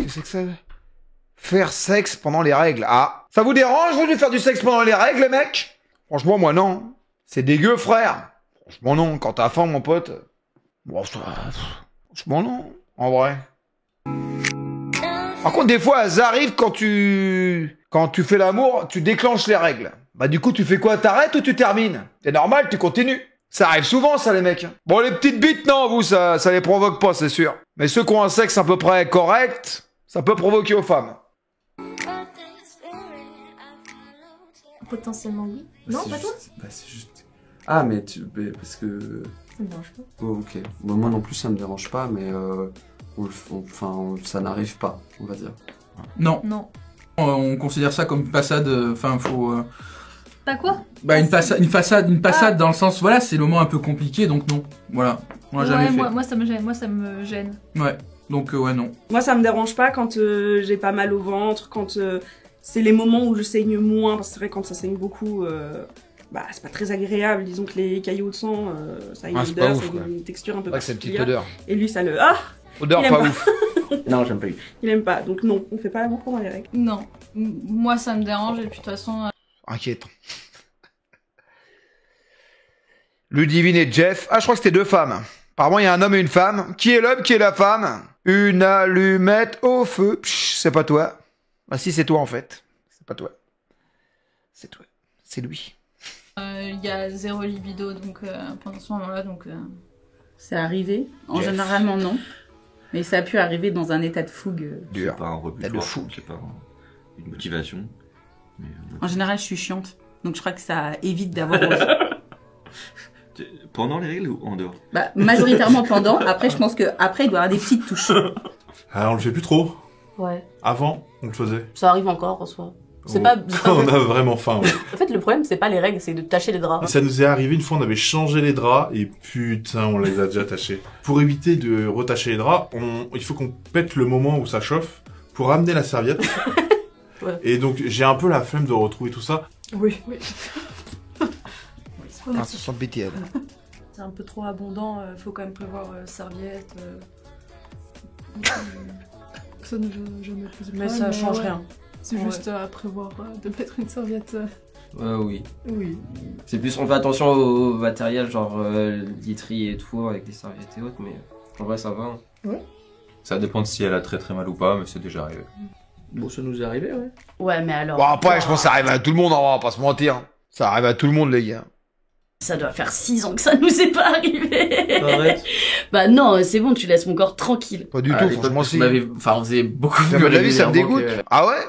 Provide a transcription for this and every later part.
Qu'est-ce que c'est? Faire sexe pendant les règles. Ah. Ça vous dérange, vous, de faire du sexe pendant les règles, les mecs? Franchement, moi, non. C'est dégueu, frère. Franchement, non. Quand t'as faim, mon pote. Bon, franchement, non. En vrai. Par contre, des fois, elles arrivent quand tu fais l'amour, tu déclenches les règles. Bah, du coup, tu fais quoi? T'arrêtes ou tu termines? C'est normal, tu continues. Ça arrive souvent, ça, les mecs. Bon, les petites bites, non, vous, ça les provoque pas, c'est sûr. Mais ceux qui ont un sexe à peu près correct, ça peut provoquer aux femmes. Potentiellement, oui. Non, pas toi? Bah, c'est juste... Ah, mais parce que... Ça me dérange pas. Oh, ok. Bon, moi non plus, ça me dérange pas, mais... ça n'arrive pas, on va dire. Non. Non. On considère ça comme une passade, enfin, faut... Pas quoi? Bah, une passade dans le sens, voilà, c'est le moment un peu compliqué, donc non. Voilà. On l'a jamais fait. Moi, ça me gêne. Ouais. Donc, ouais, non. Moi, ça me dérange pas quand j'ai pas mal au ventre, quand c'est les moments où je saigne moins, parce que c'est vrai, quand ça saigne beaucoup, bah, c'est pas très agréable. Disons que les caillots de sang, ça a une odeur, ça a une texture un peu c'est une petite particulière. odeur. Et lui, ça le... Ah! Odeur Il pas aime ouf. Non, j'aime pas eu. Il aime pas, donc non, on fait pas l'amour pendant les règles. Non. Moi, ça me dérange, et puis de toute façon... Inquiétant. Ludivine et Jeff. Ah, je crois que c'était deux femmes. Apparemment, il y a un homme et une femme. Qui est l'homme, qui est la femme? Une allumette au feu. Psh, c'est pas toi. Bah si, c'est toi, en fait. C'est pas toi. C'est toi. C'est lui. Il y a zéro libido, donc pendant ce moment-là, donc... C'est arrivé. En Jeff. généralement, non. Mais ça a pu arriver dans un état de fougue. Dur. C'est pas un rebut, de fou. c'est pas une motivation. Mais, En général, je suis chiante. Donc je crois que ça évite d'avoir envie. pendant les règles ou en dehors? Bah, majoritairement pendant. Après, je pense qu'après, il doit y avoir des petites touches. Ah, on le fait plus trop. Ouais. Avant, on le faisait. Ça arrive encore en soi. C'est Oh. pas... Quand on a vraiment faim. Ouais. En fait, le problème, c'est pas les règles, c'est de tâcher les draps. Ça nous est arrivé une fois, on avait changé les draps et putain, on les a déjà tachés. Pour éviter de retacher les draps, il faut qu'on pète le moment où ça chauffe pour ramener la serviette. Ouais. Et donc, j'ai un peu la flemme de retrouver tout ça. Oui. Ah, 60 BTL. C'est un peu trop abondant, faut quand même prévoir serviette. Ça ne jamais plus de Mais ça change ouais. rien. C'est Ouais. juste à prévoir de mettre une serviette. Oui. Oui. C'est plus, on fait attention au matériel, genre literie et tout, avec des serviettes et autres, mais en vrai ça va. Hein. Ouais. Ça dépend de si elle a très très mal ou pas, mais c'est déjà arrivé. Bon, ça nous est arrivé, ouais. Ouais, mais alors... Bon, après, je pense que ça arrive à tout le monde, on va pas se mentir. Ça arrive à tout le monde, les gars. Ça doit faire 6 ans que ça nous est pas arrivé. Arrête. Bah non, c'est bon, tu laisses mon corps tranquille. Pas du tout, franchement, si. Enfin, on faisait beaucoup Mais à mon avis, ça me régulièrement dégoûte. Ah ouais?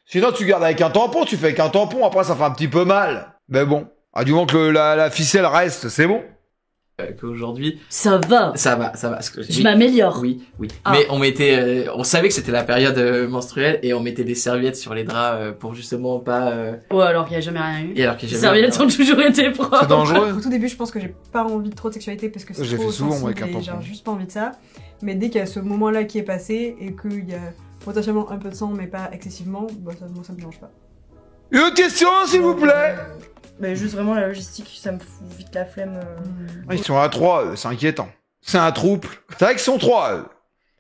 Sinon, tu gardes avec un tampon, tu fais avec un tampon, après, ça fait un petit peu mal. Mais bon. Ah, du moment que la ficelle reste, c'est bon. qu'aujourd'hui, Ça va. ça va. Parce que, Je m'améliore. Oui. Ah. Mais on savait que c'était la période menstruelle et on mettait des serviettes sur les draps pour justement pas. Ouais, alors qu'il y a jamais rien eu. Et alors que Les serviettes ont toujours été propres. C'est dangereux. Au tout début, je pense que j'ai pas envie de trop de sexualité parce que c'est J'ai trop fait souvent, moi, sensible avec un et j'ai tampon. juste pas envie de ça. Mais dès qu'il y a ce moment-là qui est passé et qu'il y a potentiellement un peu de sang mais pas excessivement, bah moi ça me dérange pas. Une autre question, s'il vous plaît. Mais juste vraiment la logistique, ça me fout vite la flemme. Ah, ils sont à 3, c'est inquiétant. C'est un trouble. C'est vrai qu'ils sont 3.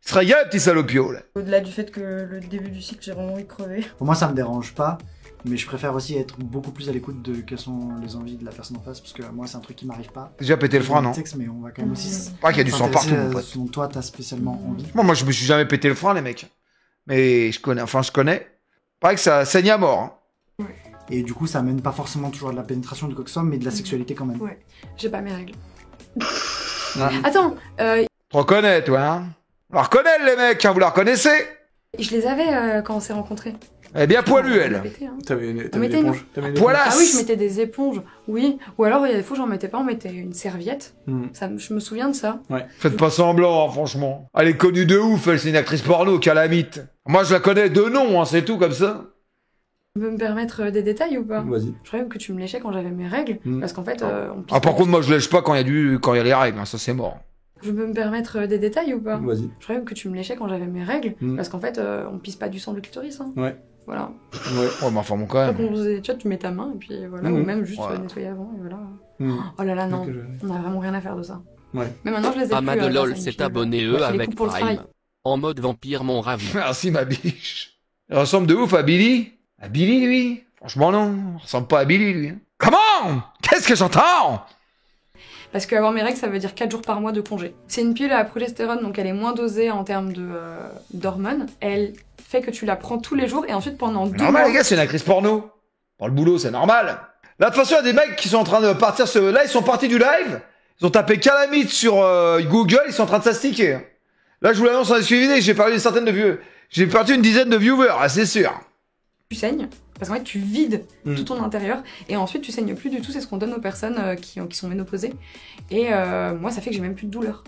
Ils se régalent, petits salopios, là. Au-delà du fait que le début du cycle, j'ai vraiment envie de crever. Pour moi, ça me dérange pas, mais je préfère aussi être beaucoup plus à l'écoute de quelles sont les envies de la personne en face, parce que moi, c'est un truc qui m'arrive pas. Déjà pété le frein, non? Sexe, mais on va quand même aussi. Pas qu'il y a du sang partout, mon pote. Ce dont toi, t'as spécialement envie. Moi, je me suis jamais pété le frein, les mecs. Mais je connais. Pareil que ça saigne à mort. Hein. Et du coup, ça amène pas forcément toujours à de la pénétration du coxum, mais de la sexualité quand même. Ouais, j'ai pas mes règles. Ah. Attends, Tu reconnais, toi, hein? On la reconnaît, les mecs, hein, vous la reconnaissez? je les avais quand on s'est rencontrés. Elle est bien poilue, elle. Pété, hein. T'avais une mettait une- éponge. Poilasse. Ah oui, je mettais des éponges, oui. Ou alors, il y a des fois, j'en mettais pas, on mettait une serviette. Je me souviens de ça. Faites pas semblant, hein, franchement. Elle est connue de ouf, elle, c'est une actrice porno, calamite. Moi, je la connais de nom, hein, c'est tout, comme ça. Tu peux me permettre des détails ou pas? Vas-y. Je croyais que tu me léchais quand j'avais mes règles, parce qu'en fait, on pisse Ah, par pas contre, moi, je lèche pas quand il y a les règles, hein, ça, c'est mort. Je peux me permettre des détails ou pas? Vas-y. Je croyais que tu me léchais quand j'avais mes règles, parce qu'en fait, on pisse pas du sang du clitoris. Hein. Ouais. Voilà. Ouais, mais enfin, bon, quand Donc, même. on faisait, tu vois, tu mets ta main et puis voilà, ou même juste nettoyer avant et voilà. Oh là là, non, on a vraiment rien à faire de ça. Ouais. Mais maintenant, je les ai Ama plus. de grâce à LOL une s'est fille, abonné moi, je les avec coupe pour le travail. Prime. en mode vampire mon ravi. Merci ma biche. Il ressemble de ouf à Billy. À Billy, lui? Franchement, non. Il ressemble pas à Billy, lui. Comment? Qu'est-ce que j'entends? Parce qu'avoir mes règles, ça veut dire 4 jours par mois de congé. C'est une pilule à progestérone, donc elle est moins dosée en termes d'hormones. Elle fait que tu la prends tous les jours et ensuite pendant 2 mois... Normal, les gars, c'est une actrice porno. Pour le boulot, c'est normal. Là, de toute façon, il y a des mecs qui sont en train de partir... Là, ils sont partis du live. Ils ont tapé Calamite sur Google. Ils sont en train de s'astiquer. Là, je vous l'annonce, on a suivi. J'ai perdu J'ai perdu une dizaine de viewers, c'est sûr. Tu saignes, parce qu'en fait tu vides tout ton intérieur et ensuite tu saignes plus du tout, c'est ce qu'on donne aux personnes qui sont ménopausées. Et moi ça fait que j'ai même plus de douleur.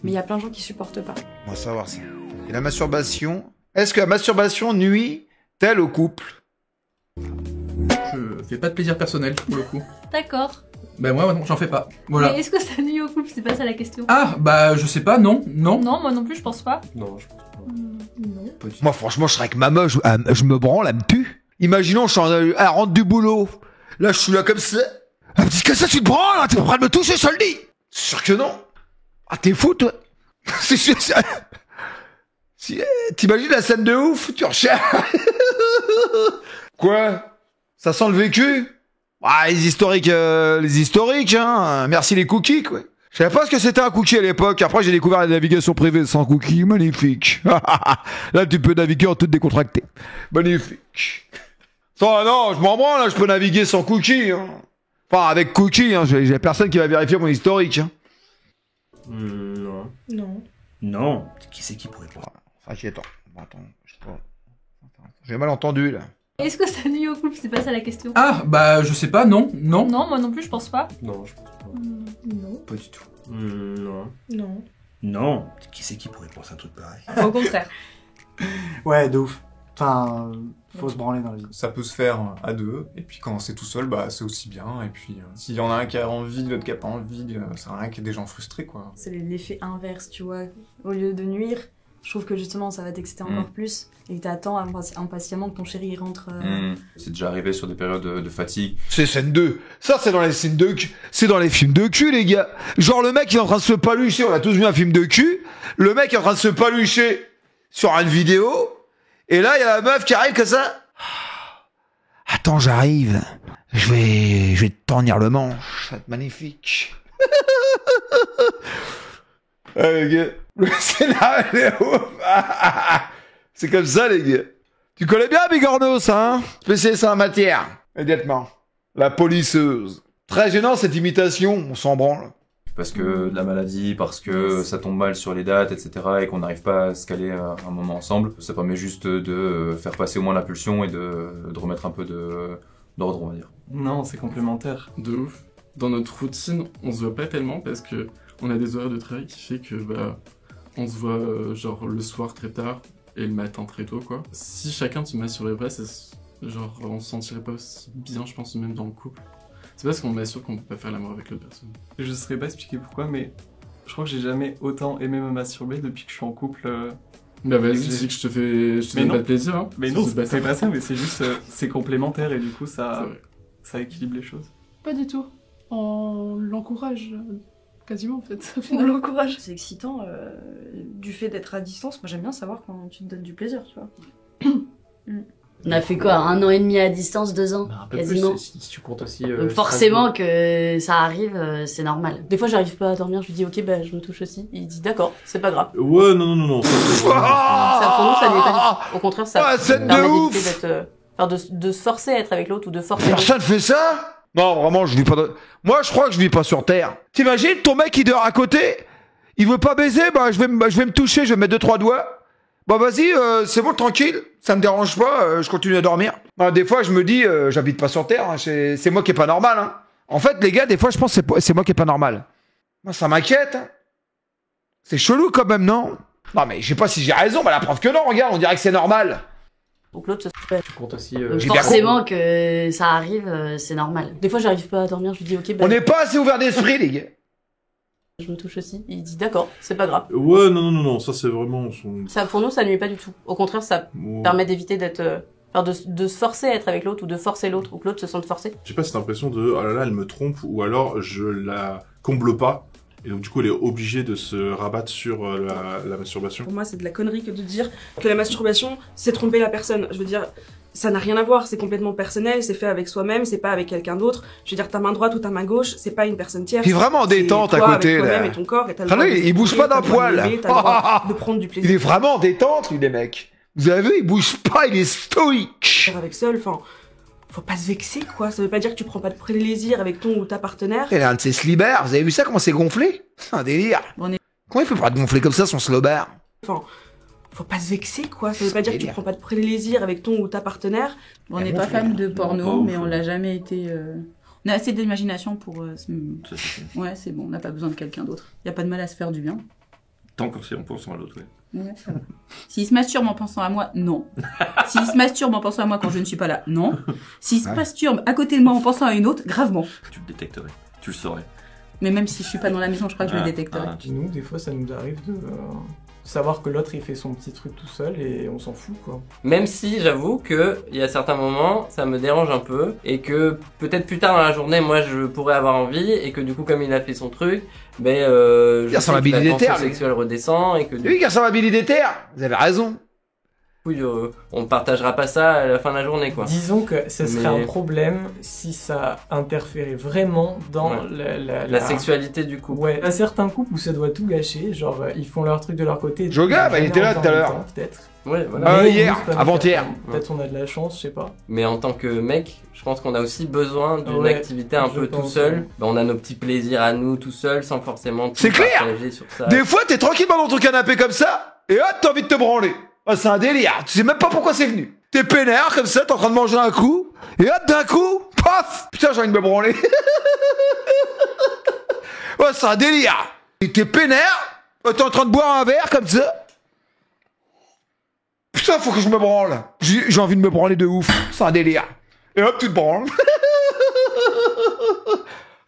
Mais il y a plein de gens qui supportent pas. On va savoir ça. Et la masturbation, est-ce que la masturbation nuit-elle au couple? Je fais pas de plaisir personnel pour le coup. D'accord. Bah moi non, j'en fais pas. Voilà. Mais est-ce que ça nuit au couple? C'est pas ça la question. Ah bah je sais pas, non. Non, moi non plus, je pense pas. Non, je pense pas. Non. Moi franchement, je serais avec ma meuf, je me branle, elle me tue. Imaginons, elle rentre du boulot. Là, je suis là comme ça. Elle me dit que ça, tu te branles, hein, t'es en train de me toucher, je te le dis. C'est sûr que non. Ah, t'es fou, toi. C'est sûr, t'imagines la scène de ouf, tu recherches. Quoi? Ça sent le vécu? Ah, les historiques, hein. Merci les cookies, quoi. Je savais pas ce que c'était un cookie à l'époque. Après, j'ai découvert la navigation privée sans cookie. Magnifique. Là, tu peux naviguer en toute décontractée. Magnifique. Non, je m'en branle, là, je peux naviguer sans cookie. Hein. Enfin, avec cookie, hein. J'ai personne qui va vérifier mon historique. Hein. Non. Non. Non. Qui c'est qui pourrait pas? Attends. Je sais pas. J'ai mal entendu, là. Est-ce que ça nuit au couple? C'est pas ça la question. Ah bah je sais pas, non. Non, moi non plus, je pense pas. Non, je pense pas. Non. Pas du tout. Non. Non. Non. Qui c'est qui pourrait penser un truc pareil? Au contraire. Ouais, de ouf. Enfin, faut se branler dans la vie. Ça peut se faire à deux, et puis quand c'est tout seul, bah c'est aussi bien, et puis s'il y en a un qui a envie, l'autre qui a pas envie, ça sert à rien qu'il y ait des gens frustrés, quoi. C'est l'effet inverse, tu vois. Au lieu de nuire, je trouve que justement ça va t'exciter encore plus, et que t'attends impatiemment que ton chéri rentre. C'est déjà arrivé sur des périodes de fatigue. C'est scène 2. Ça, c'est dans les scènes de cul. C'est dans les films de cul, les gars. Genre, le mec, il est en train de se palucher. On a tous vu un film de cul. Le mec est en train de se palucher sur une vidéo. Et là, il y a la meuf qui arrive comme ça. Attends, j'arrive. Je vais te tornir le manche. Ça va être magnifique. Les gars. Le scénario, il est ouf. C'est comme ça, les gars. Tu connais bien Bigorneau, ça, hein? Spécialiste en matière. Immédiatement. La polisseuse. Très gênant, cette imitation. On s'en branle. Parce que de la maladie, parce que ça tombe mal sur les dates, etc. et qu'on n'arrive pas à se caler un moment ensemble. Ça permet juste de faire passer au moins l'impulsion et de remettre un peu d'ordre, on va dire. Non, c'est complémentaire. De ouf. Dans notre routine, on se voit pas tellement parce que on a des horaires de travail qui fait que on se voit genre le soir très tard et le matin très tôt, quoi. Si chacun se masturberait, genre on se sentirait pas aussi bien, je pense, même dans le couple. C'est parce qu'on m'assure qu'on peut pas faire l'amour avec l'autre personne. Je saurais pas expliquer pourquoi, mais je crois que j'ai jamais autant aimé me masturber depuis que je suis en couple. Bah vas-y, dis que je te fais pas de plaisir. Hein. Mais non, c'est pas ça, mais c'est juste, c'est complémentaire et du coup ça équilibre les choses. Pas du tout. On l'encourage quasiment en fait. On l'encourage. C'est excitant du fait d'être à distance. Moi j'aime bien savoir quand tu te donnes du plaisir, tu vois. On a fait quoi, 1 an et demi à distance, 2 ans, Un peu quasiment. plus, si tu comptes aussi. Donc forcément que ça arrive, c'est normal. Des fois j'arrive pas à dormir, je lui dis ok bah je me touche aussi. Il dit d'accord, c'est pas grave. Ouais, non. Ça pour nous ça n'est pas du tout. Au contraire ça scène permet de d'éviter d'être, de se forcer à être avec l'autre ou de forcer. Personne fait ça? Non, vraiment, je vis pas Moi, je crois que je vis pas sur Terre. T'imagines, ton mec, il dort à côté, il veut pas baiser, je vais me toucher, je vais mettre 2-3 doigts. Bah vas-y, c'est bon, tranquille, ça me dérange pas, je continue à dormir. Des fois, je me dis, j'habite pas sur Terre, hein, c'est moi qui est pas normal. Hein. En fait, les gars, des fois, je pense que c'est moi qui est pas normal. Moi, ça m'inquiète. Hein. C'est chelou quand même, non? Non, mais je sais pas si j'ai raison, la preuve que non, regarde, on dirait que c'est normal. Donc l'autre Tu comptes aussi. forcément que ça arrive, c'est normal. Des fois j'arrive pas à dormir, je lui dis ok bah. On n'est pas assez ouvert d'esprit, les gars. Je me touche aussi. Il dit d'accord, c'est pas grave. Ouais, non, ça c'est vraiment... Ça, pour nous, ça nuit pas du tout. Au contraire, ça permet d'éviter d'être... de se forcer à être avec l'autre ou de forcer l'autre ou que l'autre se sente forcé. J'ai pas cette impression de « oh là là, elle me trompe » ou alors je la comble pas Et donc du coup, elle est obligée de se rabattre sur la masturbation. Pour moi, c'est de la connerie que de dire que la masturbation, c'est tromper la personne. Je veux dire, ça n'a rien à voir, c'est complètement personnel, c'est fait avec soi-même, c'est pas avec quelqu'un d'autre. Je veux dire, ta main droite ou ta main gauche, c'est pas une personne tierce. Il est vraiment détente à côté, avec là. toi-même et ton corps, et t'as le Ah droit non, de il bouge t'aimer, pas d'un t'as le droit poil. d'aimer, t'as le droit de prendre du plaisir. Il est vraiment détente, lui, les mecs. Vous avez vu, il bouge pas, il est stoïque. Avec seul, enfin, faut pas se vexer, quoi. Ça veut pas dire que tu prends pas de plaisir avec ton ou ta partenaire. Elle a un de ses slibers, vous avez vu ça, comment c'est gonflé? C'est un délire. Comment il fait pas de gonfler comme ça, son slobber? Enfin, faut pas se vexer, quoi. Ça veut pas dire que tu prends pas de plaisir avec ton ou ta partenaire. On n'est pas fan de porno, mais on l'a jamais été. On a assez d'imagination pour. Ouais, c'est bon, on n'a pas besoin de quelqu'un d'autre. Y a pas de mal à se faire du bien. Tant que c'est en pensant à l'autre, oui. Ouais, ça va. S'il se masturbe en pensant à moi, non. S'il se masturbe en pensant à moi quand je ne suis pas là, non. S'il se masturbe à côté de moi en pensant à une autre, gravement. Tu le détecterais, tu le saurais. Mais même si je suis pas dans la maison, je crois que je le détecterai. Nous, des fois, ça nous arrive de savoir que l'autre il fait son petit truc tout seul et on s'en fout, quoi. Même si j'avoue que il y a certains moments, ça me dérange un peu et que peut-être plus tard dans la journée, moi je pourrais avoir envie et que du coup comme il a fait son truc, je sais que la tension sexuelle redescend et que Oui, car ça va Billy des terres. Vous avez raison. On ne partagera pas ça à la fin de la journée, quoi. Disons que ça serait un problème si ça interférait vraiment dans la sexualité du couple. Ouais, à certains couples où ça doit tout gâcher, genre ils font leur truc de leur côté. Joga, bah il était là tout à l'heure. Peut-être. Ouais, voilà. Hier, avant-hier. Peut-être on a de la chance, je sais pas. Mais en tant que mec, je pense qu'on a aussi besoin d'une activité un peu tout seul. Bah, on a nos petits plaisirs à nous tout seul, sans forcément tout partager sur ça. Des fois, t'es tranquillement dans ton canapé comme ça, et hop, t'as envie de te branler. Oh, c'est un délire. Tu sais même pas pourquoi c'est venu. T'es peinard comme ça, t'es en train de manger un coup, et hop, d'un coup, paf, putain, j'ai envie de me branler. Ouais, c'est un délire. T'es peinard, t'es en train de boire un verre comme ça. Putain, faut que je me branle. J'ai envie de me branler de ouf. C'est un délire. Et hop, tu te branles.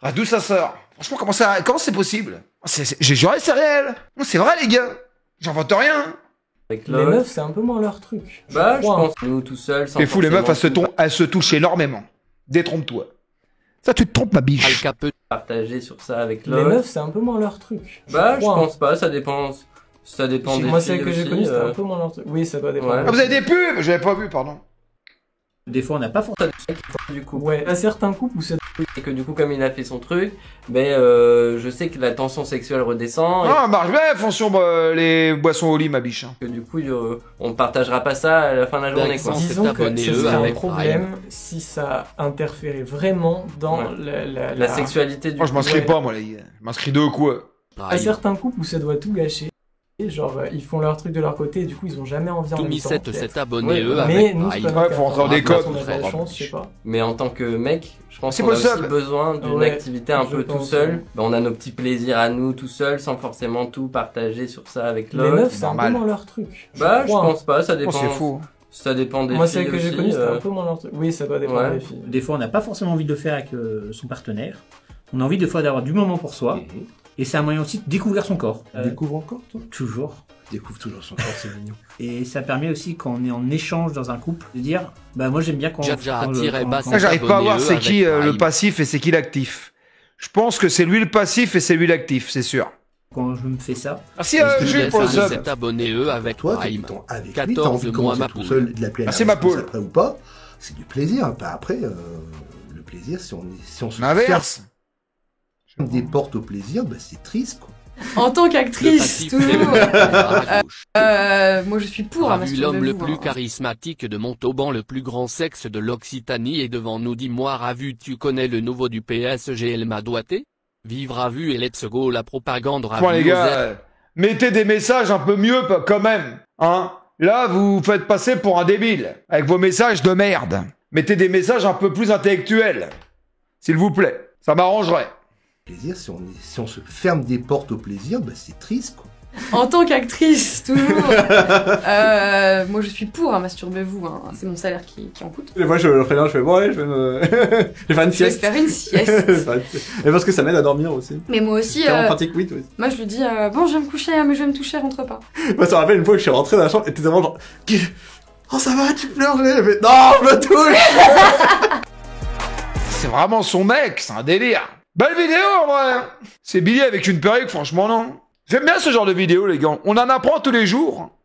Ah, d'où ça sort? Franchement, comment c'est possible? J'ai juré, c'est réel. Non, c'est vrai, les gars. J'invente rien. Les meufs, c'est un peu moins leur truc. Je pense nous tout seuls. C'est fou, les meufs, elles se touchent énormément. Détrompe-toi. Ça, tu te trompes, ma biche. Quelqu'un peut partager sur ça avec Les l'autre. meufs, c'est un peu moins leur truc. Je pense pas, ça dépend. Ça dépend des Moi, filles celle que j'ai aussi, connue, c'était un peu moins leur truc. Oui, ça doit dépendre. Ah, vous avez des pubs? J'avais pas vu, pardon. Des fois, on n'a pas forcément. Du coup. Ouais, à certains couples où c'est. Et que du coup, comme il a fait son truc, je sais que la tension sexuelle redescend. Ah, marche bien, fonction les boissons au lit, ma biche. Que du coup, on partagera pas ça à la fin de la journée, quoi. Disons que ce serait un problème si ça interférait vraiment dans la sexualité du couple. Moi, je m'inscris pas, moi, les gars. Je m'inscris de quoi? À certains couples où ça doit tout gâcher. Genre ils font leur truc de leur côté et du coup ils ont jamais envie en même temps. S'est abonné mais nous c'est pas faut rentrer en décote. On a de la chance, je sais pas. Mais en tant que mec, je pense qu'on a aussi besoin d'une activité un peu tout seul. On a nos petits plaisirs à nous tout seul sans forcément tout partager sur ça avec l'autre. Les meufs c'est un peu moins leur truc. Je pense pas, ça dépend. C'est fou. Ça dépend des filles. Moi celle que aussi, j'ai connue c'était un peu moins leur truc. Oui, ça doit dépendre des filles. Des fois on n'a pas forcément envie de le faire avec son partenaire. On a envie des fois d'avoir du moment pour soi. Et c'est un moyen aussi de découvrir son corps. Découvre encore, toi? Toujours. Découvre toujours son corps, c'est mignon. Et ça permet aussi, quand on est en échange dans un couple, de dire bah moi j'aime bien quand. J'arrive pas à voir c'est qui le passif et c'est qui l'actif. Je pense que c'est lui le passif et c'est lui l'actif, c'est sûr. Quand je me fais ça. Merci Jules pour le sub. S'est abonné avec toi, Prime. Avec lui, t'as envie de commencer tout seul, de l'appeler Merci ma poule. Après ou pas, c'est du plaisir. Après, le plaisir, si on se l'inverse. Des portes au plaisir, bah c'est triste quoi. En tant qu'actrice, toujours. Moi je suis pour un l'homme le plus charismatique de Montauban, le plus grand sexe de l'Occitanie est devant nous. Dis-moi, Ravu, tu connais le nouveau du PSG Elma Doigté? Vive Ravu et let's go la propagande Ravu. Bon les gars, mettez des messages un peu mieux quand même, hein. Là vous vous faites passer pour un débile avec vos messages de merde. Mettez des messages un peu plus intellectuels, s'il vous plaît. Ça m'arrangerait. Plaisir, si on se ferme des portes au plaisir, bah c'est triste quoi. En tant qu'actrice, toujours. Moi je suis pour, masturbez-vous, hein. C'est mon salaire qui en coûte. Et moi je le préviens, je fais bon allez, je vais faire une sieste. Je vais faire une sieste. Et parce que ça m'aide à dormir aussi. Mais moi aussi. Pratique, oui, toi aussi. Moi je lui dis bon je vais me coucher, mais je vais me toucher, rentre pas. Moi ça me rappelle une fois que je suis rentré dans la chambre et t'étais vraiment genre oh ça va, tu pleures? J'ai fait non, je me touche. C'est vraiment son mec, c'est un délire. Belle vidéo en vrai. C'est Billy avec une perruque, franchement non. J'aime bien ce genre de vidéo les gars. On en apprend tous les jours.